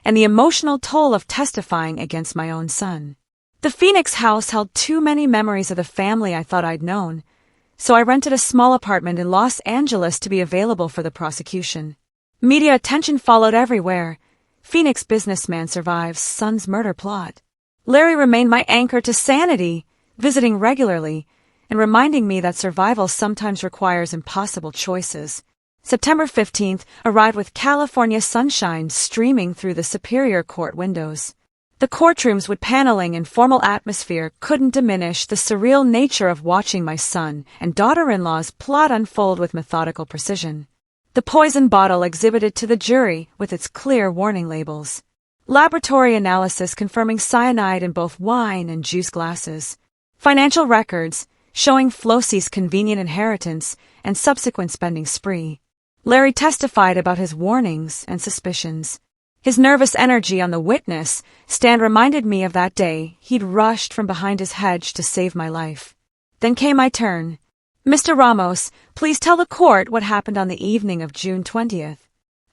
A: and the emotional toll of testifying against my own son. The Phoenix house held too many memories of the family I thought I'd known, so I rented a small apartment in Los Angeles to be available for the prosecution. Media attention followed everywhere. Phoenix businessman survives son's murder plot. Larry remained my anchor to sanity, visiting regularly, and reminding me that survival sometimes requires impossible choices. September 15th arrived with California sunshine streaming through the Superior Court windows. The courtrooms with paneling and formal atmosphere couldn't diminish the surreal nature of watching my son and daughter-in-law's plot unfold with methodical precision. The poison bottle exhibited to the jury with its clear warning labels. Laboratory analysis confirming cyanide in both wine and juice glasses. Financial records showing Flossie's convenient inheritance and subsequent spending spree. Larry testified about his warnings and suspicions. His nervous energy on the witness stand reminded me of that day he'd rushed from behind his hedge to save my life. Then came my turn. Mr. Ramos, please tell the court what happened on the evening of June 20th.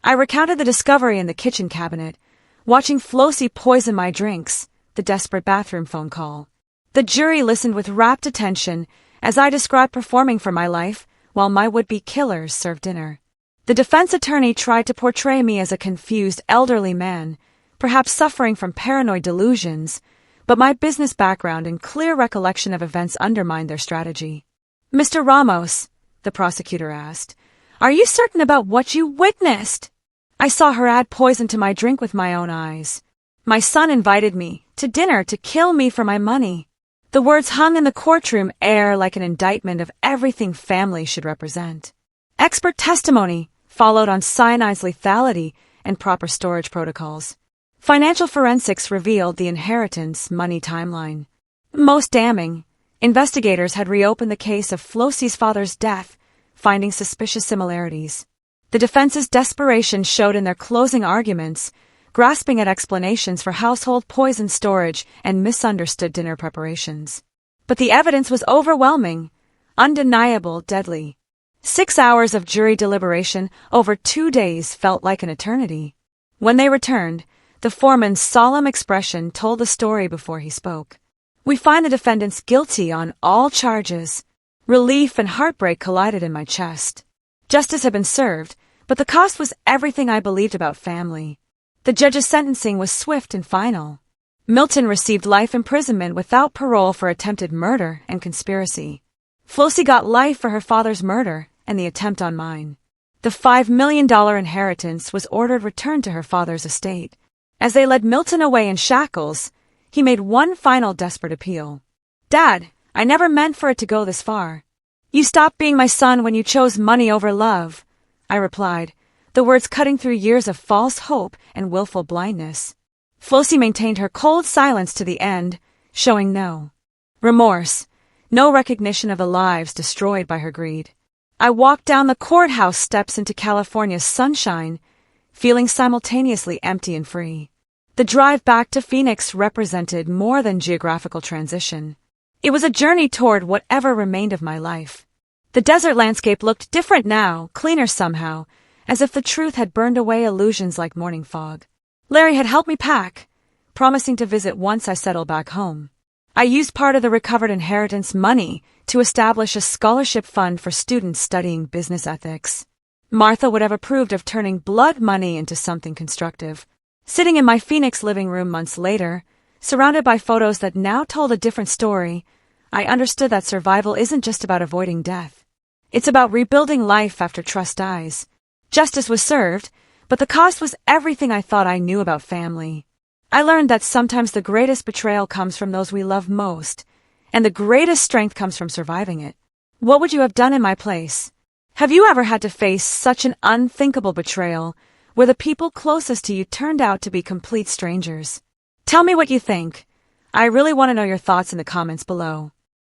A: I recounted the discovery in the kitchen cabinet, watching Flossie poison my drinks, the desperate bathroom phone call. The jury listened with rapt attention as I described performing for my life while my would-be killers served dinner. The defense attorney tried to portray me as a confused elderly man, perhaps suffering from paranoid delusions, but my business background and clear recollection of events undermined their strategy. Mr. Ramos, the prosecutor asked, are you certain about what you witnessed? I saw her add poison to my drink with my own eyes. My son invited me to dinner to kill me for my money. The words hung in the courtroom air like an indictment of everything family should represent. Expert testimony followed on cyanide's lethality and proper storage protocols. Financial forensics revealed the inheritance money timeline. Most damning, investigators had reopened the case of Flossie's father's death, finding suspicious similarities. The defense's desperation showed in their closing arguments, grasping at explanations for household poison storage and misunderstood dinner preparations. But the evidence was overwhelming, undeniable, deadly. 6 hours of jury deliberation over 2 days felt like an eternity. When they returned, the foreman's solemn expression told the story before he spoke. We find the defendants guilty on all charges. Relief and heartbreak collided in my chest. Justice had been served, but the cost was everything I believed about family. The judge's sentencing was swift and final. Milton received life imprisonment without parole for attempted murder and conspiracy. Flossie got life for her father's murder and the attempt on mine. The $5 million inheritance was ordered returned to her father's estate. As they led Milton away in shackles, he made one final desperate appeal. Dad, I never meant for it to go this far. You stopped being my son when you chose money over love, I replied, the words cutting through years of false hope and willful blindness. Flossie maintained her cold silence to the end, showing no remorse, no recognition of the lives destroyed by her greed. I walked down the courthouse steps into California's sunshine, feeling simultaneously empty and free. The drive back to Phoenix represented more than geographical transition. It was a journey toward whatever remained of my life. The desert landscape looked different now, cleaner somehow, as if the truth had burned away illusions like morning fog. Larry had helped me pack, promising to visit once I settled back home. I used part of the recovered inheritance money to establish a scholarship fund for students studying business ethics. Martha would have approved of turning blood money into something constructive. Sitting in my Phoenix living room months later, surrounded by photos that now told a different story, I understood that survival isn't just about avoiding death. It's about rebuilding life after trust dies. Justice was served, but the cost was everything I thought I knew about family. I learned that sometimes the greatest betrayal comes from those we love most, and the greatest strength comes from surviving it. What would you have done in my place? Have you ever had to face such an unthinkable betrayal, where the people closest to you turned out to be complete strangers? Tell me what you think. I really want to know your thoughts in the comments below.